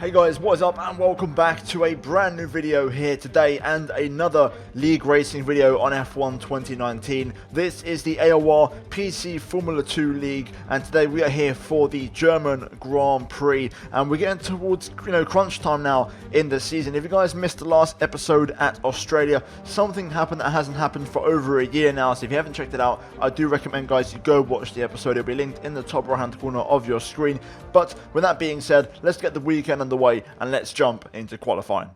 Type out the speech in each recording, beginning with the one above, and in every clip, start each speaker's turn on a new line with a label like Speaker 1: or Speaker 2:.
Speaker 1: Hey guys, what is up and welcome back to a brand new video here today and another league racing video on F1 2019. This is the AOR PC Formula 2 League and today we are here for the German Grand Prix and we're getting towards crunch time now in the season. If you guys missed the last episode at Australia, something happened that hasn't happened for over a year now, so if you haven't checked it out, I do recommend guys you go watch the episode. It'll be linked in the top right hand corner of your screen. But with that being said, let's get the weekend underway and let's jump into qualifying.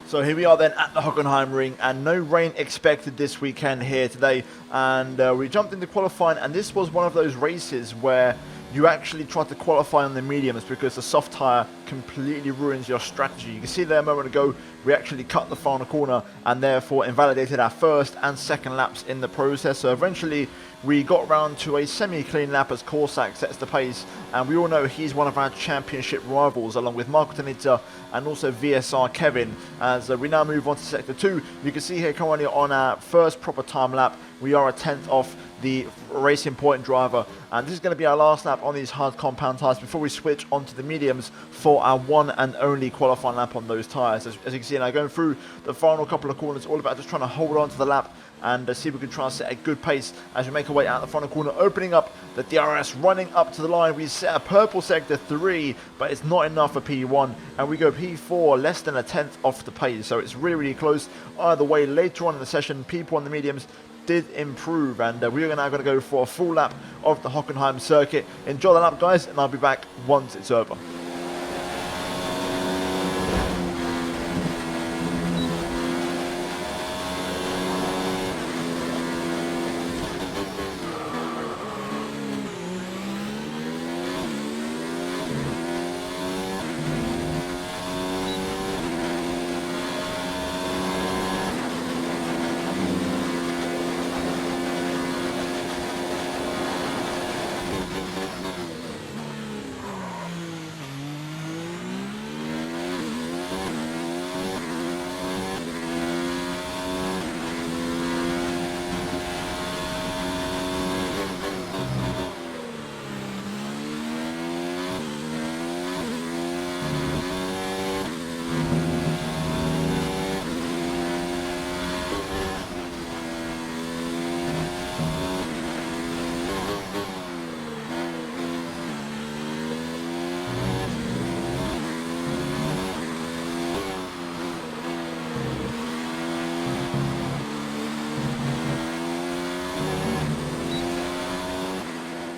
Speaker 1: So here we are then at the Hockenheim Ring, and no rain expected this weekend here today, and we jumped into qualifying, and this was one of those races where you actually tried to qualify on the mediums because the soft tyre completely ruins your strategy. You can see there a moment ago we actually cut the final corner and therefore invalidated our first and second laps in the process. So eventually we got round to a semi-clean lap as Korsak sets the pace, and we all know he's one of our championship rivals along with Contender and also VSR Kevin. As we now move on to sector 2, you can see here currently on our first proper time lap we are a 10th off the Racing Point driver, and this is going to be our last lap on these hard compound tyres before we switch onto the mediums for our one and only qualifying lap on those tyres. As you can see now, going through the final couple of corners, all about just trying to hold on to the lap and see if we can try and set a good pace as we make our way out the final corner, opening up the DRS, running up to the line. We set a purple sector 3, but it's not enough for P1, and we go P4, less than a 10th off the pace, so it's really close either way. Later on in the session, people on the mediums did improve, and we are now going to go for a full lap of the Hockenheim circuit. Enjoy the lap guys, and I'll be back once it's over.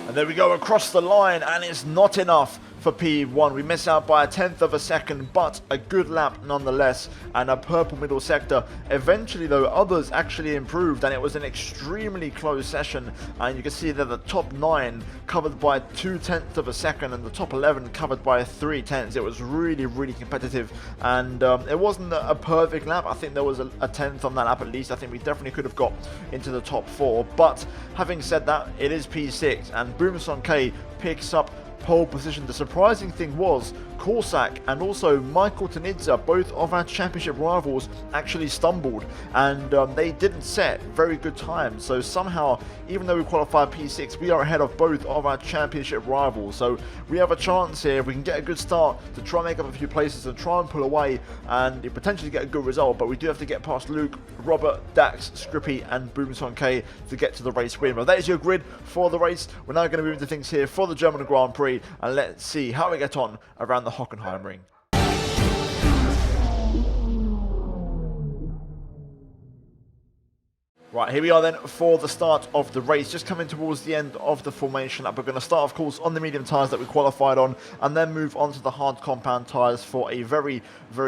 Speaker 1: And there we go across the line, and it's not enough for P1. We miss out by a 10th of a second, but a good lap nonetheless, and a purple middle sector. Eventually though, others actually improved, and it was an extremely close session, and you can see that the top 9 covered by 2/10 of a second and the top 11 covered by 3/10. It was really competitive, and it wasn't a perfect lap. I think there was a 10th on that lap at least. I think we definitely could have got into the top 4, but having said that, it is P6 and Boomsong K picks up pole position. The surprising thing was Korsak and also Contender, both of our championship rivals, actually stumbled, and they didn't set very good times. So somehow, even though we qualified P6, we are ahead of both of our championship rivals. So we have a chance here if we can get a good start to try and make up a few places and try and pull away and potentially get a good result. But we do have to get past Luke, Robert, Dax, Scrippy and Boomsong K to get to the race win. Well, that is your grid for the race. We're now going to move into things here for the German Grand Prix, and let's see how we get on around the Hockenheim Ring. Right, here we are then for the start of the race, just coming towards the end of the formation lap. We're going to start, of course, on the medium tyres that we qualified on, and then move on to the hard compound tyres for a very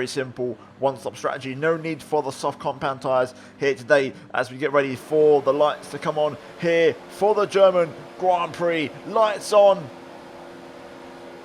Speaker 1: simple one-stop strategy. No need for the soft compound tyres here today as we get ready for the lights to come on here for the German Grand Prix. Lights on.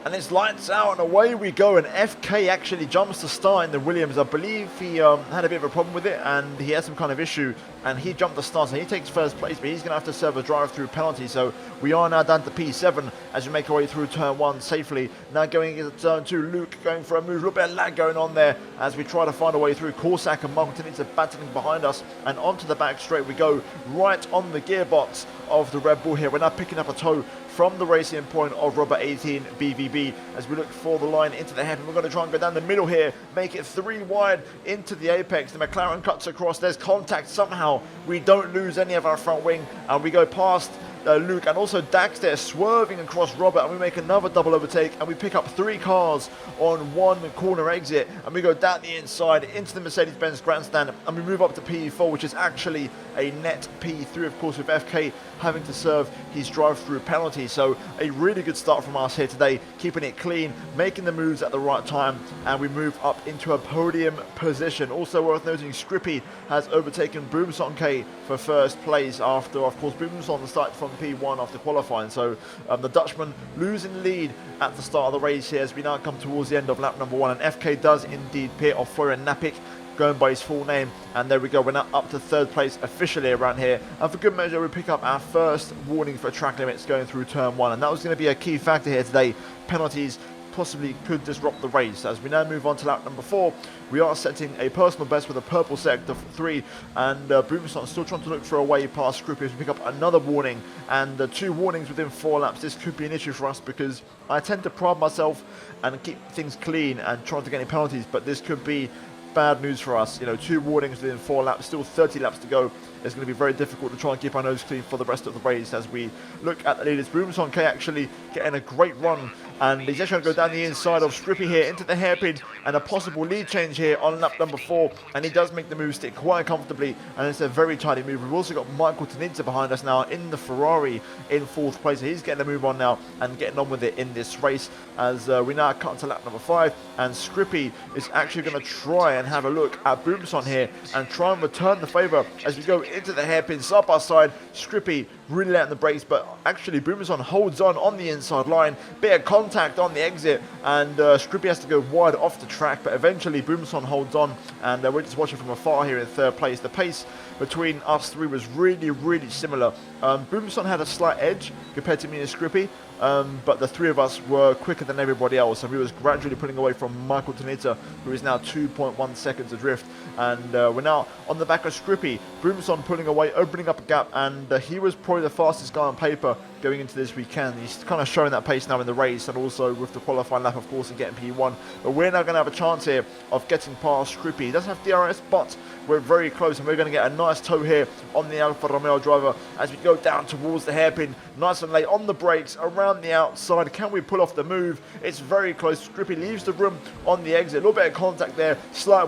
Speaker 1: And it's lights out and away we go, and FK actually jumps to start in the Williams. I believe he had a bit of a problem with it and he had some kind of issue, and he jumped the start, so he takes first place, but he's going to have to serve a drive-through penalty. So we are now down to P7 as we make our way through turn 1 safely. Now going into turn 2, Luke going for a move, a little bit of lag going on there as we try to find a way through. Corsac and Moncton are battling behind us, and onto the back straight we go, right on the gearbox of the Red Bull here. We're now picking up a toe from the racing point of Robert 18 BVB as we look for the line into the hairpin. We're going to try and go down the middle here, make it 3 wide into the apex. The McLaren cuts across, there's contact somehow. We don't lose any of our front wing, and we go past Luke and also Dax there swerving across Robert, and we make another double overtake, and we pick up 3 cars on 1 corner exit, and we go down the inside into the Mercedes-Benz grandstand, and we move up to P4, which is actually a net P3, of course, with FK having to serve his drive-through penalty. So a really good start from us here today, keeping it clean, making the moves at the right time, and we move up into a podium position. Also worth noting, Scrippy has overtaken Boomson K for first place after, of course, Boomson started from P1 after qualifying. So the Dutchman losing lead at the start of the race here as we now come towards the end of lap number 1, and FK does indeed pit off Florian Napik, going by his full name, and there we go, we're now up to 3rd place officially around here, and for good measure we pick up our first warning for track limits going through turn 1, and that was going to be a key factor here today. Penalties possibly could disrupt the race. As we now move on to lap number 4, we are setting a personal best with a purple sector 3, and Boomson still trying to look for a way past Scrippy as we pick up another warning, and 2 warnings within 4 laps. This could be an issue for us because I tend to pride myself and keep things clean and try not to get any penalties, but this could be bad news for us. You know, 2 warnings within 4 laps, still 30 laps to go. It's going to be very difficult to try and keep our nose clean for the rest of the race as we look at the leaders. Boomson K actually getting a great run, and he's actually going to go down the inside of Scrippy here into the hairpin, and a possible lead change here on lap number 4, and he does make the move stick quite comfortably, and it's a very tidy move. We've also got Michael Taninta behind us now in the Ferrari in 4th place. He's getting the move on now and getting on with it in this race as we now cut to lap number 5, and Scrippy is actually going to try and have a look at Boomson here and try and return the favour as we go into the hairpin side by side. Scrippy really letting the brakes, but actually Boomson holds on the inside line, bit of contact on the exit, and Scrippy has to go wide off the track, but eventually Boomson holds on, and we're just watching from afar here in 3rd place. The pace between us 3 was really similar. Boomson had a slight edge compared to me and Scrippy, but the 3 of us were quicker than everybody else, and we was gradually pulling away from Michael Tanita, who is now 2.1 seconds adrift, and we're now on the back of Scrippy. Boomson pulling away, opening up a gap, and he was probably the fastest guy on paper going into this weekend. He's kind of showing that pace now in the race, and also with the qualifying lap, of course, and getting P1. But we're now going to have a chance here of getting past Scrippy. He doesn't have DRS, but we're very close, and we're going to get a nice toe here on the Alfa Romeo driver as we go down towards the hairpin, nice and late on the brakes, around the outside. Can we pull off the move? It's very close. Scrippy leaves the room on the exit, a little bit of contact there, slight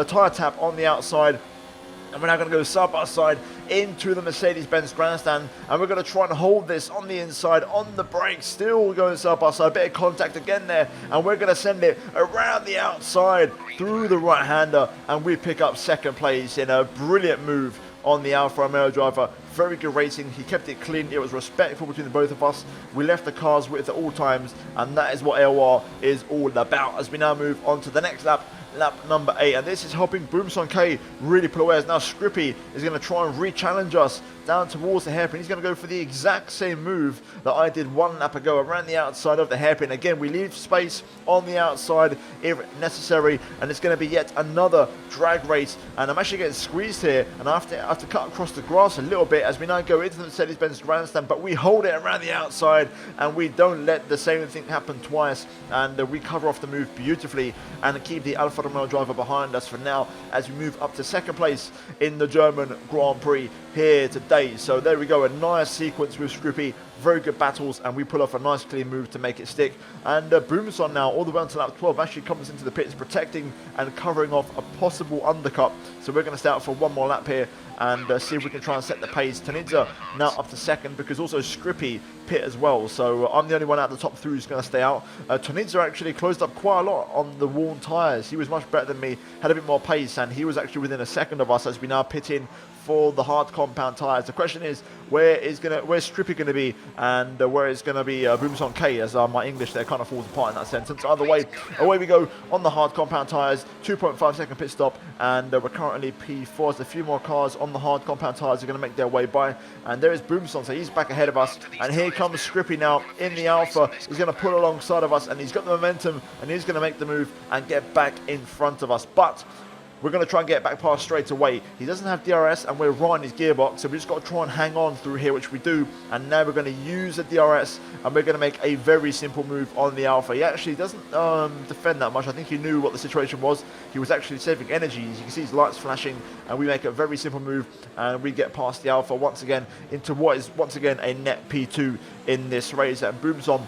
Speaker 1: tyre tap on the outside, and we're now going to go side by side into the Mercedes-Benz grandstand, and we're going to try and hold this on the inside, on the brakes, still going side by side, bit of contact again there, and we're going to send it around the outside through the right-hander, and we pick up 2nd place in a brilliant move on the Alfa Romeo driver. Very good racing, he kept it clean, it was respectful between the both of us. We left the cars with at all times, and that is what AOR is all about as we now move on to the next lap, lap number 8, and this is helping Boomson K really pull away as now Scrippy is going to try and re-challenge us down towards the hairpin. He's going to go for the exact same move that I did 1 lap ago around the outside of the hairpin. Again, we leave space on the outside if necessary, and it's going to be yet another drag race, and I'm actually getting squeezed here, and I have to cut across the grass a little bit as we now go into the Mercedes-Benz grandstand, but we hold it around the outside, and we don't let the same thing happen twice, and we cover off the move beautifully and keep the Alfa Romeo driver behind us for now as we move up to 2nd place in the German Grand Prix here today. So there we go, a nice sequence with Scrippy, very good battles, and we pull off a nice clean move to make it stick. And Boomson now all the way on to lap 12 actually comes into the pits protecting and covering off a possible undercut. So we're going to stay out for 1 more lap here and see if we can try and set the pace. Taninja now up to 2nd because also Scrippy pit as well, so I'm the only one out of the top 3 who's going to stay out. Taninja actually closed up quite a lot on the worn tyres. He was much better than me, had a bit more pace, and he was actually within a second of us as we now pit in for the hard compound tyres. The question is, where's Strippy going to be, and where is going to be Boomsong K, as my English there kind of falls apart in that sentence. Either way, away we go on the hard compound tyres. 2.5 second pit stop, and we're currently P4. There's a few more cars on the hard compound tyres are going to make their way by, and there is Boomsong, so he's back ahead of us, and here comes Strippy now in the Alpha. He's going to pull alongside of us, and he's got the momentum, and he's going to make the move and get back in front of us. But we're going to try and get back past straight away. He doesn't have DRS, and we're right in his gearbox, so we just got to try and hang on through here, which we do. And now we're going to use the DRS, and we're going to make a very simple move on the Alpha. He actually doesn't defend that much. I think he knew what the situation was. He was actually saving energy. As you can see, his lights flashing, and we make a very simple move, and we get past the Alpha once again into what is once again a net P2 in this race. And Boomsong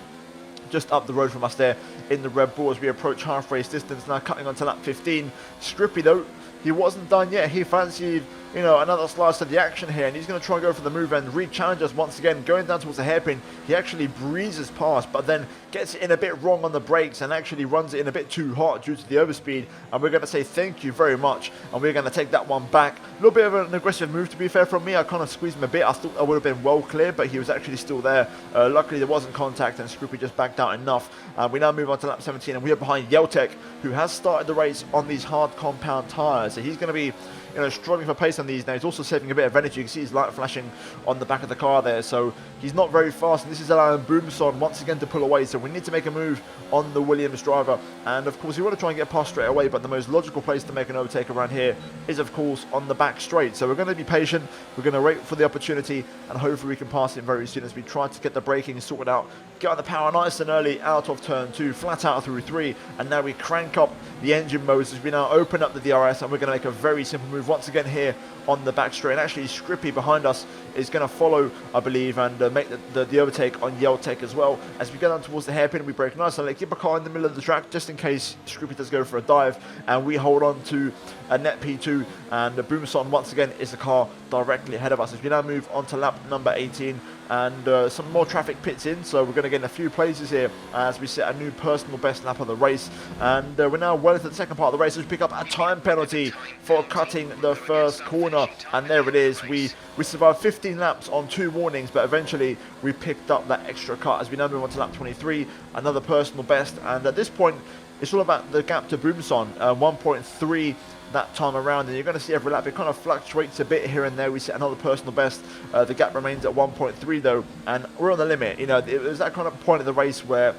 Speaker 1: just up the road from us there in the Red Bull as we approach half race distance, now cutting onto lap 15. Strippy though, he wasn't done yet. He fancied, you know, another slice of the action here, and he's going to try and go for the move and re-challenge us once again. Going down towards the hairpin, he actually breezes past, but then gets it in a bit wrong on the brakes and actually runs it in a bit too hot due to the overspeed. And we're going to say thank you very much, and we're going to take that one back. A little bit of an aggressive move, to be fair, from me. I kind of squeezed him a bit. I thought I would have been well clear, but he was actually still there. Luckily, there wasn't contact, and Strippy just backed out enough. We now move on to lap 17, and we are behind Yeltek, who has started the race on these hard compound tyres. So he's going to be, you know, struggling for pace on these now. He's also saving a bit of energy. You can see his light flashing on the back of the car there, so he's not very fast, and this is allowing Boomsong once again to pull away. So we need to make a move on the Williams driver, and of course we want to try and get past straight away, but the most logical place to make an overtake around here is of course on the back straight. So we're going to be patient, we're going to wait for the opportunity, and hopefully we can pass him very soon as we try to get the braking sorted out, get on the power nice and early out of turn 2, flat out through 3, and now we crank up the engine modes as we now open up the DRS, and we're going to make a very simple move once again here on the back straight. And actually Strippy behind us is going to follow, I believe, and make the overtake on Yeltek as well. As we go down towards the hairpin, we brake nice and let keep a car in the middle of the track just in case Strippy does go for a dive, and we hold on to a net P2, and Boomsong once again is the car directly ahead of us as we now move on to lap number 18, and some more traffic pits in, so we're going to get in a few places here as we set a new personal best lap of the race. And we're now well into the second part of the race as we pick up a time penalty for cutting the first corner, and there it is. We survived 15 laps on 2 warnings, but eventually we picked up that extra cut as we now move on to lap 23, another personal best. And at this point it's all about the gap to Boomsong, 1.3 that time around, and you're going to see every lap it kind of fluctuates a bit here and there. We set another personal best, the gap remains at 1.3 though, and we're on the limit. You know, it was that kind of point in the race where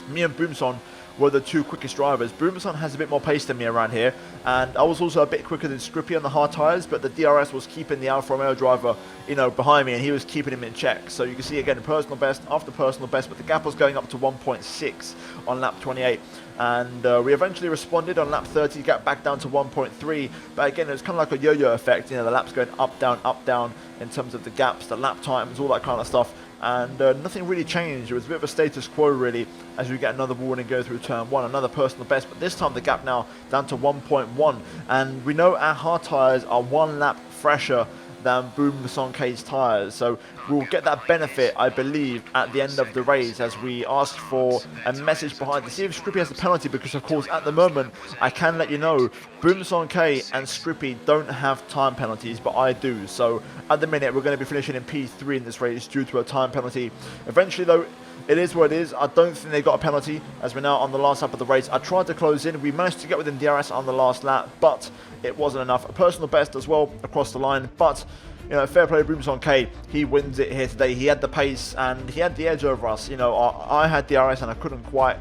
Speaker 1: me and Boomsong were the 2 quickest drivers. Boomsong has a bit more pace than me around here, and I was also a bit quicker than Strippy on the hard tyres, but the DRS was keeping the Alfa Romeo driver, you know, behind me, and he was keeping him in check. So you can see again personal best after personal best, but the gap was going up to 1.6 on lap 28. And we eventually responded on lap 30, got back down to 1.3, but again it was kind of like a yo-yo effect, you know, the laps going up down in terms of the gaps, the lap times, all that kind of stuff, and nothing really changed. It was a bit of a status quo really as we get another warning go through turn 1, another personal best, but this time the gap now down to 1.1, and we know our hard tyres are 1 lap fresher than Boomsong K's tyres, so we'll get that benefit, I believe, at the end of the race as we ask for a message behind to see if Strippy has a penalty, because of course at the moment I can let you know Boomsong K and Strippy don't have time penalties, but I do. So at the minute we're going to be finishing in P3 in this race due to a time penalty. Eventually though, it is what it is. I don't think they got a penalty as we're now on the last lap of the race. I tried to close in. We managed to get within DRS on the last lap, but it wasn't enough. A personal best as well across the line, but you know, fair play to Boomsong K. He wins it here today. He had the pace and he had the edge over us. You know, I had DRS and I couldn't quite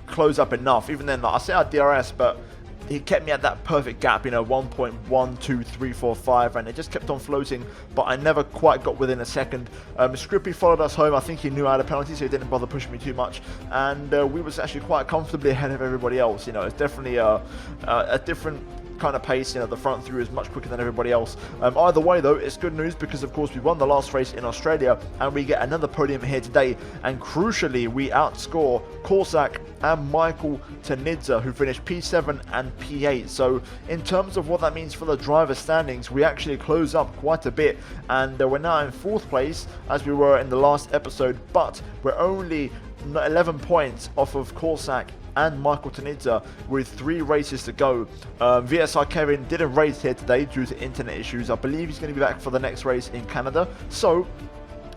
Speaker 1: close up enough. Even then, like, I say I had DRS, but he kept me at that perfect gap, you know, 1.1, 2, 3, 4, 5, and it just kept on floating, but I never quite got within a second. Strippy followed us home. I think he knew I had a penalty, so he didn't bother pushing me too much, and we was actually quite comfortably ahead of everybody else. You know, it's definitely a different kind of pace. You know, the front through is much quicker than everybody else. Either way though, it's good news because of course we won the last race in Australia and we get another podium here today, and crucially we outscore Korsak and Michael Tanidza, who finished P7 and P8. So in terms of what that means for the driver standings, we actually close up quite a bit, and we're now in 4th place as we were in the last episode, but we're only 11 points off of Korsak and Michael Tanita with 3 races to go. VSR Kevin didn't race here today due to internet issues. I believe he's going to be back for the next race in Canada. So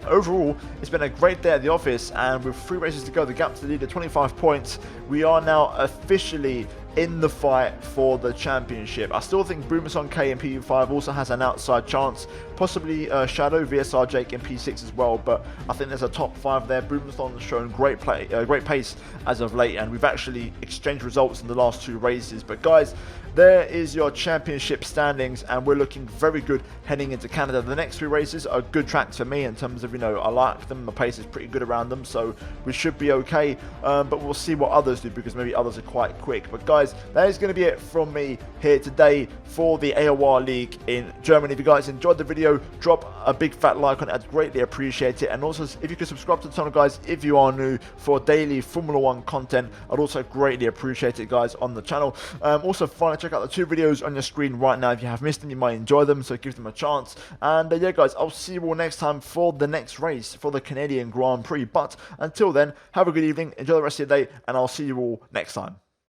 Speaker 1: overall, it's been a great day at the office, and with 3 races to go, the gap to the leader 25 points. We are now officially in the fight for the championship. I still think Boomerson K in P5 also has an outside chance, possibly Shadow, VSR Jake in P6 as well, but I think there's a top 5 there. Boomerson has shown great pace as of late, and we've actually exchanged results in the last 2 races. But guys, there is your championship standings, and we're looking very good heading into Canada. The next 3 races are good tracks for me in terms of, I like them. The pace is pretty good around them, so we should be okay. But we'll see what others do, because maybe others are quite quick. But guys, that is going to be it from me here today for the AOR League in Germany. If you guys enjoyed the video, drop a big fat like on it. I'd greatly appreciate it. And also, if you could subscribe to the channel, guys, if you are new, for daily Formula 1 content, I'd also greatly appreciate it, guys, on the channel. Also, finally, check out the 2 videos on your screen right now. If you have missed them, you might enjoy them, so give them a chance. And yeah, guys, I'll see you all next time for the next race for the Canadian Grand Prix. But until then, have a good evening, enjoy the rest of your day, and I'll see you all next time.